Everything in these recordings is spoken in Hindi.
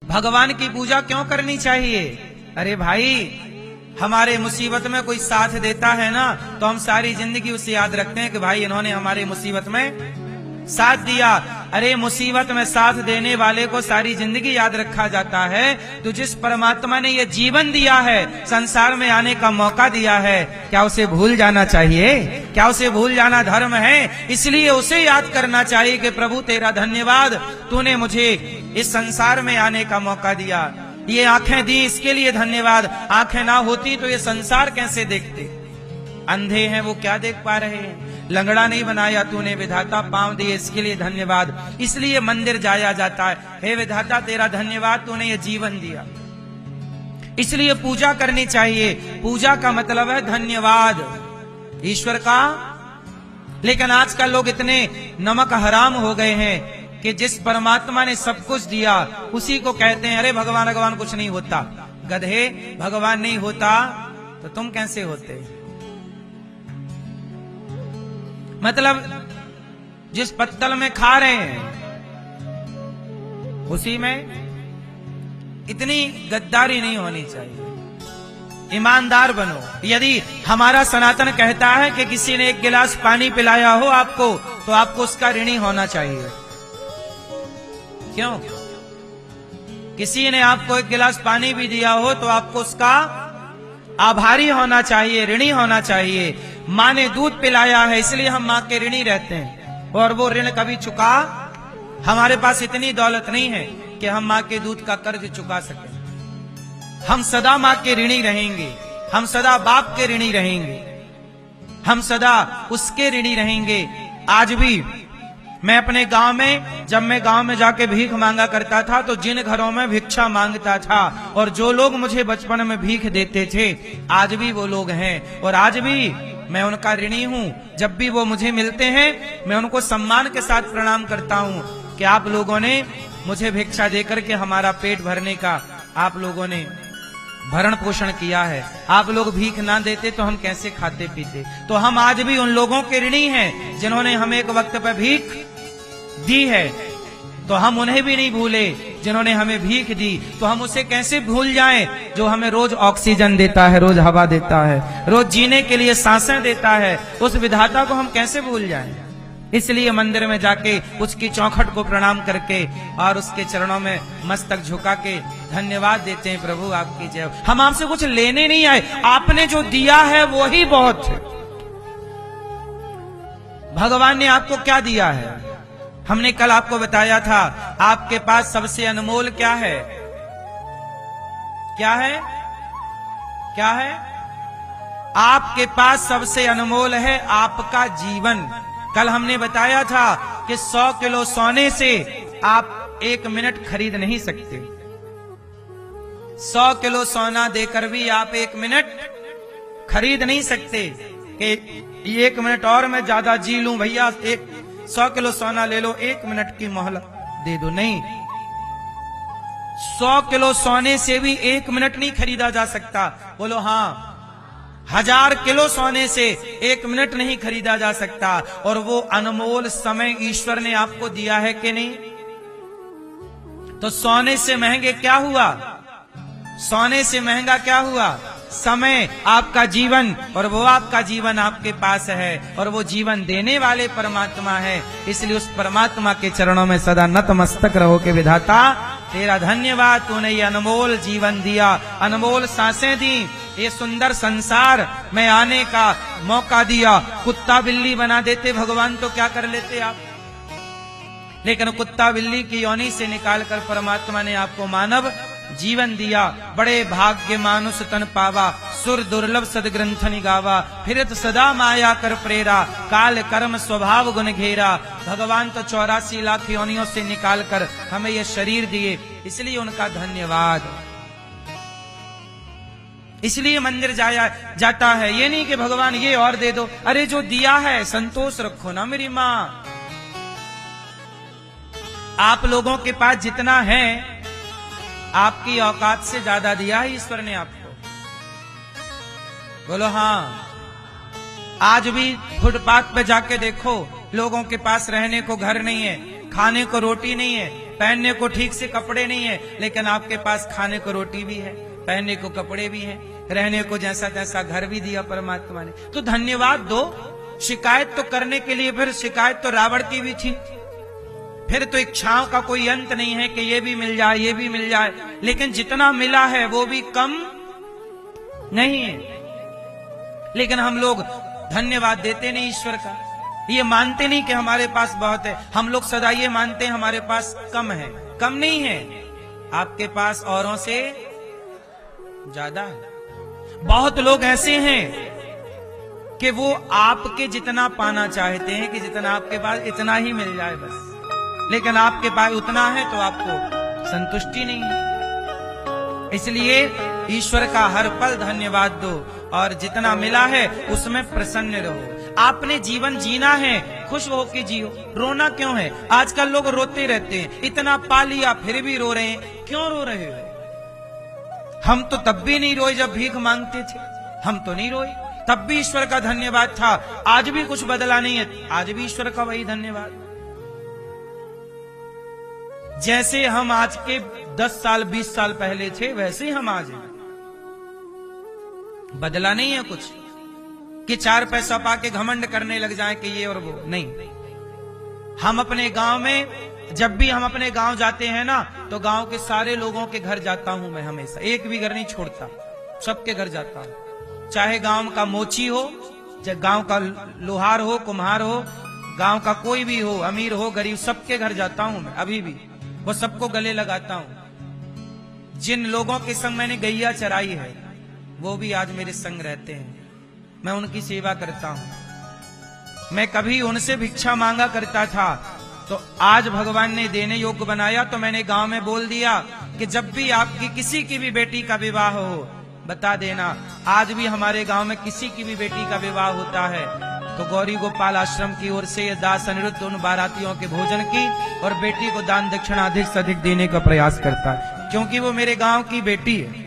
भगवान की पूजा क्यों करनी चाहिए? अरे भाई, हमारे मुसीबत में कोई साथ देता है ना, तो हम सारी जिंदगी उसे याद रखते हैं कि भाई इन्होंने हमारे मुसीबत में साथ दिया। अरे मुसीबत में साथ देने वाले को सारी जिंदगी याद रखा जाता है। तो जिस परमात्मा ने ये जीवन दिया है, संसार में आने का मौका दिया है, क्या उसे भूल जाना चाहिए? क्या उसे भूल जाना धर्म है? इसलिए उसे याद करना चाहिए कि प्रभु तेरा धन्यवाद, तूने मुझे इस संसार में आने का मौका दिया, ये आंखें दी इसके लिए धन्यवाद। आंखें ना होती तो ये संसार कैसे देखते? अंधे हैं वो क्या देख पा रहे हैं? लंगड़ा नहीं बनाया तूने विधाता, पांव दिए इसके लिए धन्यवाद। इसलिए मंदिर जाया जाता है, हे विधाता तेरा धन्यवाद, तूने ये जीवन दिया। इसलिए पूजा करनी चाहिए। पूजा का मतलब है धन्यवाद ईश्वर का। लेकिन आजकल लोग इतने नमक हराम हो गए हैं कि जिस परमात्मा ने सब कुछ दिया उसी को कहते हैं अरे भगवान भगवान कुछ नहीं होता। गधे, भगवान नहीं होता तो तुम कैसे होते? मतलब जिस पत्तल में खा रहे हैं उसी में। इतनी गद्दारी नहीं होनी चाहिए, ईमानदार बनो। यदि हमारा सनातन कहता है कि किसी ने एक गिलास पानी पिलाया हो आपको, तो आपको उसका ऋणी होना चाहिए। क्यों? किसी ने आपको एक गिलास पानी भी दिया हो तो आपको उसका आभारी होना चाहिए, ऋणी होना चाहिए। माँ ने दूध पिलाया है इसलिए हम माँ के ऋणी रहते हैं, और वो ऋण कभी चुका, हमारे पास इतनी दौलत नहीं है कि हम माँ के दूध का कर्ज चुका सकें। हम सदा माँ के ऋणी रहेंगे, हम सदा बाप के ऋणी रहेंगे, हम सदा उसके ऋणी रहेंगे। आज भी मैं अपने गांव में, जब मैं गांव में जाके भीख मांगा करता था, तो जिन घरों में भिक्षा मांगता था और जो लोग मुझे बचपन में भीख देते थे, आज भी वो लोग हैं और आज भी मैं उनका ऋणी हूं। जब भी वो मुझे मिलते हैं मैं उनको सम्मान के साथ प्रणाम करता हूं कि आप लोगों ने मुझे भिक्षा देकर के हमारा पेट भरने का आप लोगों ने भरण पोषण किया है। आप लोग भीख ना देते तो हम कैसे खाते पीते? तो हम आज भी उन लोगों के ऋणी हैं जिन्होंने हमें एक वक्त पर भीख दी है, तो हम उन्हें भी नहीं भूले जिन्होंने हमें भीख दी। तो हम उसे कैसे भूल जाएं जो हमें रोज ऑक्सीजन देता है, रोज हवा देता है, रोज जीने के लिए सांसें देता है? उस विधाता को हम कैसे भूल जाएं? इसलिए मंदिर में जाके उसकी चौखट को प्रणाम करके और उसके चरणों में मस्तक झुका के धन्यवाद देते हैं, प्रभु आपकी जय। हम आपसे कुछ लेने नहीं आए, आपने जो दिया है वो ही बहुत है। भगवान ने आपको क्या दिया है? हमने कल आपको बताया था, आपके पास सबसे अनमोल क्या है? क्या है? क्या है? आपके पास सबसे अनमोल है आपका जीवन। कल हमने बताया था कि 100 किलो सोने से आप 1 मिनट खरीद नहीं सकते। 100 किलो सोना देकर भी आप 1 मिनट खरीद नहीं सकते कि 1 मिनट और मैं ज्यादा जी लूं भैया, 100 किलो सोना ले लो, 1 मिनट की मोहलत दे दो। नहीं, 100 किलो सोने से भी 1 मिनट नहीं खरीदा जा सकता। बोलो हाँ। 1000 किलो सोने से 1 मिनट नहीं खरीदा जा सकता। और वो अनमोल समय ईश्वर ने आपको दिया है कि नहीं? तो सोने से महंगे क्या हुआ? सोने से महंगा क्या हुआ? समय, आपका जीवन। और वो आपका जीवन आपके पास है और वो जीवन देने वाले परमात्मा है। इसलिए उस परमात्मा के चरणों में सदा नतमस्तक रहो कि विधाता तेरा धन्यवाद, तूने ये अनमोल जीवन दिया, अनमोल सांसें दी, ये सुंदर संसार में आने का मौका दिया। कुत्ता बिल्ली बना देते भगवान तो क्या कर लेते आप? लेकिन कुत्ता बिल्ली की योनि से निकालकर परमात्मा ने आपको मानव जीवन दिया। बड़े भाग्य मानुष तन पावा, सुर दुर्लभ सदग्रंथ निगावा, फिरत सदा माया कर प्रेरा, काल कर्म स्वभाव गुण घेरा। भगवान तो 84 लाख योनियों से निकालकर हमें ये शरीर दिए, इसलिए उनका धन्यवाद। इसलिए मंदिर जाता है। ये नहीं कि भगवान ये और दे दो, अरे जो दिया है संतोष रखो ना मेरी माँ। आप लोगों के पास जितना है आपकी औकात से ज्यादा दिया है ईश्वर ने आपको। बोलो हाँ। आज भी फुटपाथ पे जाके देखो, लोगों के पास रहने को घर नहीं है, खाने को रोटी नहीं है, पहनने को ठीक से कपड़े नहीं है, लेकिन आपके पास खाने को रोटी भी है, पहनने को कपड़े भी हैं, रहने को जैसा तैसा घर भी दिया परमात्मा ने। तो धन्यवाद दो। शिकायत तो करने के लिए, फिर शिकायत तो रावण की भी थी, फिर तो इच्छाओं का कोई अंत नहीं है कि ये भी मिल जाए, ये भी मिल जाए, लेकिन जितना मिला है वो भी कम नहीं है। लेकिन हम लोग धन्यवाद देते नहीं ईश्वर का, ये मानते नहीं कि हमारे पास बहुत है। हम लोग सदा ये मानते हैं हमारे पास कम है। कम नहीं है, आपके पास औरों से ज्यादा है। बहुत लोग ऐसे हैं कि वो आपके जितना पाना चाहते हैं कि जितना आपके पास इतना ही मिल जाए बस, लेकिन आपके पास उतना है तो आपको संतुष्टि नहीं है। इसलिए ईश्वर का हर पल धन्यवाद दो और जितना मिला है उसमें प्रसन्न रहो। आपने जीवन जीना है, खुश होकर जियो। रोना क्यों है? आजकल लोग रोते रहते हैं, इतना पा लिया फिर भी रो रहे हैं। क्यों रो रहे हो? हम तो तब भी नहीं रोए जब भीख मांगते थे, हम तो नहीं रोए, तब भी ईश्वर का धन्यवाद था। आज भी कुछ बदला नहीं है, आज भी ईश्वर का वही धन्यवाद। जैसे हम आज के 10 साल 20 साल पहले थे वैसे ही हम आज हैं, बदला नहीं है कुछ कि 4 पैसा पाके घमंड करने लग जाएं कि ये और वो नहीं। हम अपने गांव में, जब भी हम अपने गांव जाते हैं ना, तो गांव के सारे लोगों के घर जाता हूं मैं, हमेशा एक भी घर नहीं छोड़ता, सबके घर जाता हूं। चाहे गांव का मोची हो, चाहे गांव का लोहार हो, कुम्हार हो, गांव का कोई भी हो, अमीर हो गरीब, सबके घर जाता हूं मैं अभी भी, वो सबको गले लगाता हूं। जिन लोगों के संग मैंने गैया चराई है वो भी आज मेरे संग रहते हैं, मैं उनकी सेवा करता हूं। मैं कभी उनसे भिक्षा मांगा करता था, तो आज भगवान ने देने योग्य बनाया, तो मैंने गांव में बोल दिया कि जब भी आपकी किसी की भी बेटी का विवाह हो बता देना। आज भी हमारे गांव में किसी की भी बेटी का विवाह होता है तो गौरी गोपाल आश्रम की ओर से ये दास अनिरुद्ध उन बारातियों के भोजन की और बेटी को दान दक्षिणा अधिक से अधिक देने का प्रयास करता है, क्योंकि वो मेरे गांव की बेटी है।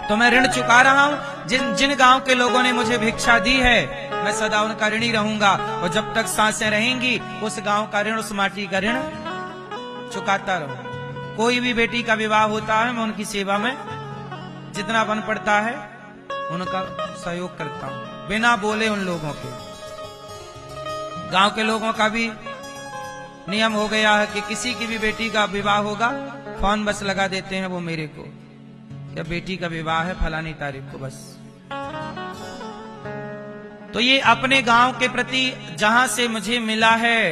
तो मैं ऋण चुका रहा हूं। जिन जिन गांव के लोगों ने मुझे भिक्षा दी है, मैं सदा उनका ऋणी रहूंगा, और जब तक सांसें रहेंगी उस गांव का ऋण, उस माटी का ऋण चुकाता रहूंगा। कोई भी बेटी का विवाह होता है, मैं उनकी सेवा में जितना बन पड़ता है उनका सहयोग करता हूं, बिना बोले उन लोगों के। गांव के लोगों का भी नियम हो गया है कि किसी की भी बेटी का विवाह होगा, फोन बस लगा देते हैं वो मेरे को, क्या बेटी का विवाह है फलानी तारीख को, बस। तो ये अपने गांव के प्रति जहां से मुझे मिला है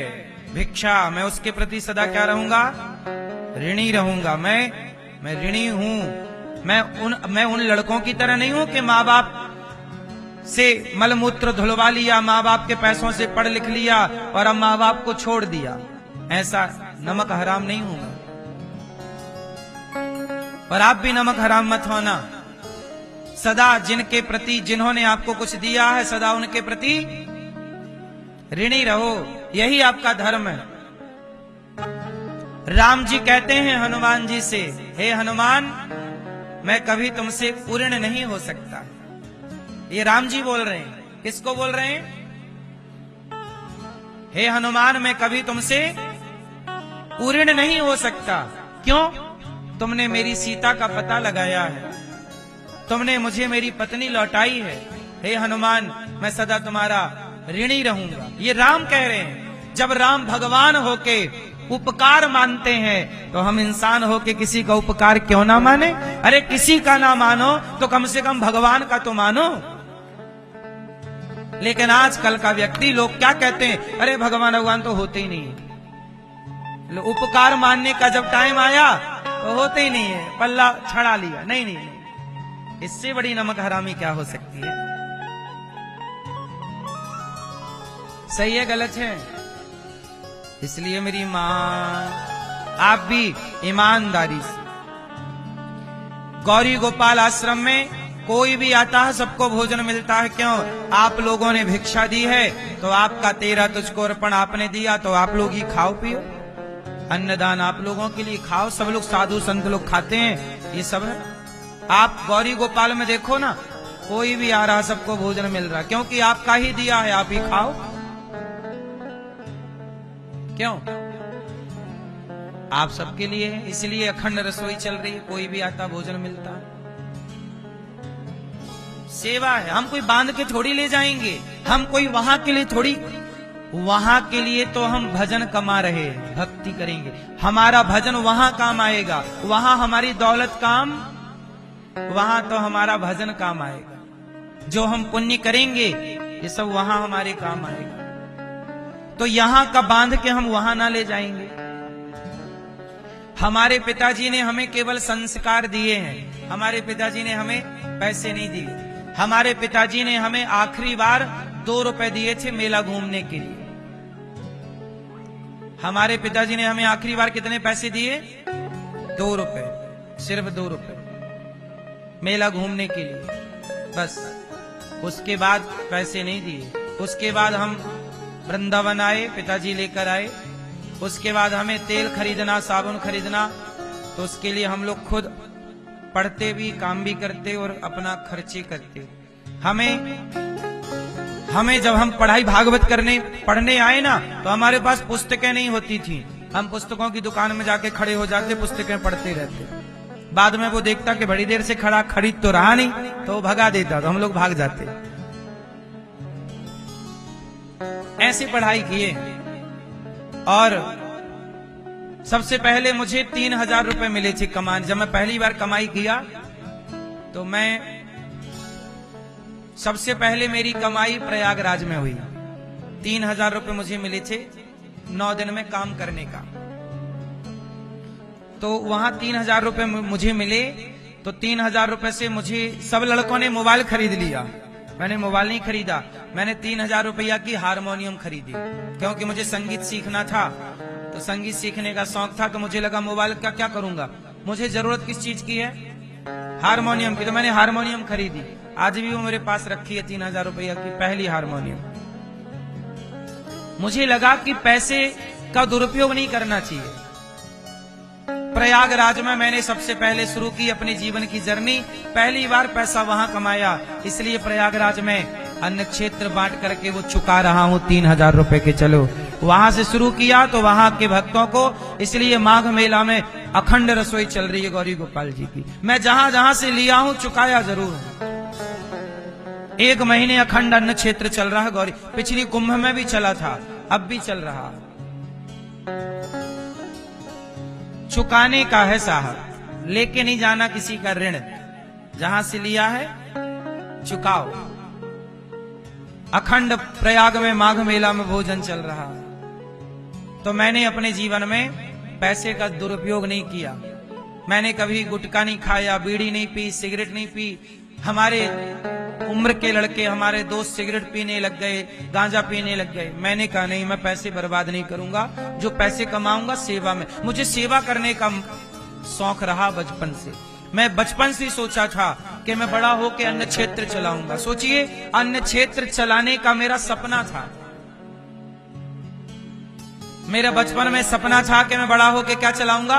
भिक्षा, मैं उसके प्रति सदा क्या रहूंगा? ऋणी रहूंगा। मैं ऋणी हूं। मैं उन लड़कों की तरह नहीं हूं कि माँ बाप से मलमूत्र धुलवा लिया, माँ बाप के पैसों से पढ़ लिख लिया और अब माँ बाप को छोड़ दिया। ऐसा नमक हराम नहीं हूं मैं, और आप भी नमक हराम मत होना। सदा जिनके प्रति, जिन्होंने आपको कुछ दिया है, सदा उनके प्रति ऋणी रहो, यही आपका धर्म है। राम जी कहते हैं हनुमान जी से, हे हनुमान, मैं कभी तुमसे ऋणी नहीं हो सकता। ये राम जी बोल रहे हैं। किसको बोल रहे हैं? हे हनुमान, मैं कभी तुमसे ऋणी नहीं हो सकता। क्यों? तुमने मेरी सीता का पता लगाया है, तुमने मुझे मेरी पत्नी लौटाई है। हे हनुमान, मैं सदा तुम्हारा ऋणी रहूंगा। ये राम कह रहे हैं। जब राम भगवान होके उपकार मानते हैं तो हम इंसान होके किसी का उपकार क्यों ना माने? अरे किसी का ना मानो तो कम से कम भगवान का तो मानो। लेकिन आजकल का व्यक्ति, लोग क्या कहते हैं? अरे भगवान तो होते ही नहीं है। उपकार मानने का जब टाइम आया तो होते ही नहीं है, पल्ला छड़ा लिया। नहीं नहीं नहीं, इससे बड़ी नमक हरामी क्या हो सकती है? सही है गलत है? इसलिए मेरी मां, आप भी ईमानदारी से, गौरी गोपाल आश्रम में कोई भी आता है सबको भोजन मिलता है। क्यों? आप लोगों ने भिक्षा दी है तो आपका 13 तुझको अर्पण आपने दिया, तो आप लोग ही खाओ पियो। अन्नदान आप लोगों के लिए, खाओ। सब लोग साधु संत लोग खाते हैं, ये सब है। आप गौरी गोपाल में देखो ना, कोई भी आ रहा सबको भोजन मिल रहा, क्योंकि आपका ही दिया है, आप ही खाओ। क्यों? आप सबके लिए है, इसलिए अखंड रसोई चल रही है, कोई भी आता भोजन मिलता है। सेवा है, हम कोई बांध के थोड़ी ले जाएंगे, हम कोई वहां के लिए थोड़ी, वहां के लिए तो हम भजन कमा रहे हैं, भक्ति करेंगे, हमारा भजन वहां काम आएगा, वहां हमारी दौलत काम, वहां तो हमारा भजन काम आएगा, जो हम पुण्य करेंगे ये सब वहां हमारे काम आएगा। तो यहां का बांध के हम वहां ना ले जाएंगे। हमारे पिताजी ने हमें केवल संस्कार दिए हैं, हमारे पिताजी ने हमें पैसे नहीं दिए। हमारे पिताजी ने हमें आखिरी बार 2 रुपए दिए थे मेला घूमने के लिए। हमारे पिताजी ने हमें आखिरी बार कितने पैसे दिए? 2 रुपए, सिर्फ 2 रुपए मेला घूमने के लिए, बस। उसके बाद पैसे नहीं दिए। उसके बाद हम वृंदावन आए, पिताजी लेकर आए। उसके बाद हमें तेल खरीदना, साबुन खरीदना, तो उसके लिए हम लोग खुद पढ़ते भी, काम भी करते और अपना खर्चे करते। हमें जब हम पढ़ाई भागवत पढ़ने आए ना, तो हमारे पास पुस्तकें नहीं होती थी। हम पुस्तकों की दुकान में जाके खड़े हो जाते, पुस्तकें पढ़ते रहते। बाद में वो देखता कि बड़ी देर से खरीद तो रहा नहीं, तो वो भगा देता, तो हम लोग भाग जाते। ऐसे पढ़ाई किए। और सबसे पहले मुझे 3000 रुपए मिले थे कमाने। जब मैं पहली बार कमाई किया तो मैं सबसे पहले मेरी कमाई प्रयागराज में हुई। 3000 रुपए मुझे मिले थे 9 दिन में काम करने का। तो वहां 3000 रुपए मुझे मिले। तो 3000 रुपए से मुझे सब लड़कों ने मोबाइल खरीद लिया, मैंने मोबाइल नहीं खरीदा। मैंने 3000 रुपया की हारमोनियम खरीदी, क्योंकि मुझे संगीत सीखना था। तो संगीत सीखने का शौक था, तो मुझे लगा मोबाइल का क्या करूंगा, मुझे जरूरत किस चीज की है? हारमोनियम की। तो मैंने हारमोनियम खरीदी, आज भी वो मेरे पास रखी है, 3000 रुपया की पहली हारमोनियम। मुझे लगा कि पैसे का दुरुपयोग नहीं करना चाहिए। प्रयागराज में मैंने सबसे पहले शुरू की अपने जीवन की जर्नी। पहली बार पैसा वहां कमाया, इसलिए प्रयागराज में अन्न क्षेत्र बांट करके वो चुका रहा हूं 3000 रुपए के। चलो, वहां से शुरू किया तो वहां के भक्तों को, इसलिए माघ मेला में अखंड रसोई चल रही है गौरी गोपाल जी की। मैं जहां जहां से लिया हूं चुकाया जरूर हूं। 1 महीने अखंड अन्न क्षेत्र चल रहा है गौरी। पिछली कुंभ में भी चला था, अब भी चल रहा। चुकाने का है साहब, लेके नहीं जाना किसी का ऋण। जहां से लिया है चुकाओ। अखंड प्रयाग में माघ मेला में भोजन चल रहा। तो मैंने अपने जीवन में पैसे का दुरुपयोग नहीं किया। मैंने कभी गुटखा नहीं खाया, बीड़ी नहीं पी, सिगरेट नहीं पी। हमारे उम्र के लड़के, हमारे दोस्त सिगरेट पीने लग गए, गांजा पीने लग गए। मैंने कहा नहीं, मैं पैसे बर्बाद नहीं करूंगा, जो पैसे कमाऊंगा सेवा में। मुझे सेवा करने का शौक रहा बचपन से। मैं बचपन से सोचा था कि मैं बड़ा होकर अन्न क्षेत्र चलाऊंगा। सोचिए, अन्न क्षेत्र चलाने का मेरा सपना था। मेरा बचपन में सपना था कि मैं बड़ा होकर क्या चलाऊंगा?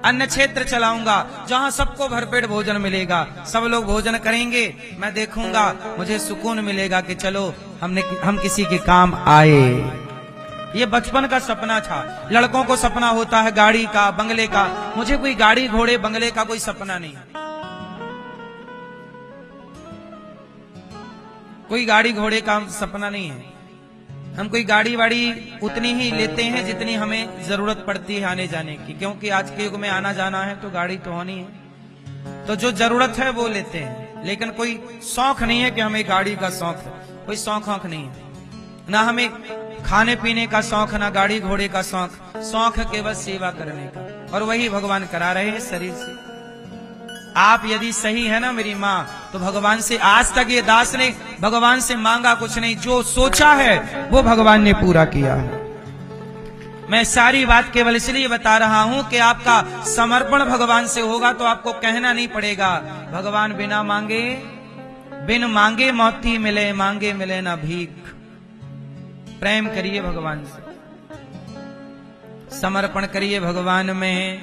अन्न क्षेत्र चलाऊंगा, जहां सबको भरपेट भोजन मिलेगा, सब लोग भोजन करेंगे, मैं देखूंगा, मुझे सुकून मिलेगा कि चलो हम किसी के काम आए। ये बचपन का सपना था। लड़कों को सपना होता है गाड़ी का, बंगले का। मुझे कोई गाड़ी घोड़े बंगले का कोई सपना नहीं। कोई गाड़ी घोड़े का सपना नहीं है। हम कोई गाड़ी वाड़ी उतनी ही लेते हैं जितनी हमें जरूरत पड़ती है आने जाने की, क्योंकि आज के युग में आना जाना है तो गाड़ी तो होनी है। तो जो जरूरत है वो लेते हैं, लेकिन कोई शौक नहीं है कि हमें गाड़ी का शौक है। कोई शौक नहीं है, ना हमें खाने पीने का शौक, ना गाड़ी घोड़े का शौक। शौक है केवल सेवा करने का, और वही भगवान करा रहे हैं शरीर से। आप यदि सही है ना मेरी माँ, तो भगवान से आज तक ये दास ने भगवान से मांगा कुछ नहीं। जो सोचा है वो भगवान ने पूरा किया है। मैं सारी बात केवल इसलिए बता रहा हूं कि आपका समर्पण भगवान से होगा तो आपको कहना नहीं पड़ेगा। भगवान बिन मांगे मोती मिले, मांगे मिले ना भीख। प्रेम करिए भगवान से, समर्पण करिए भगवान में।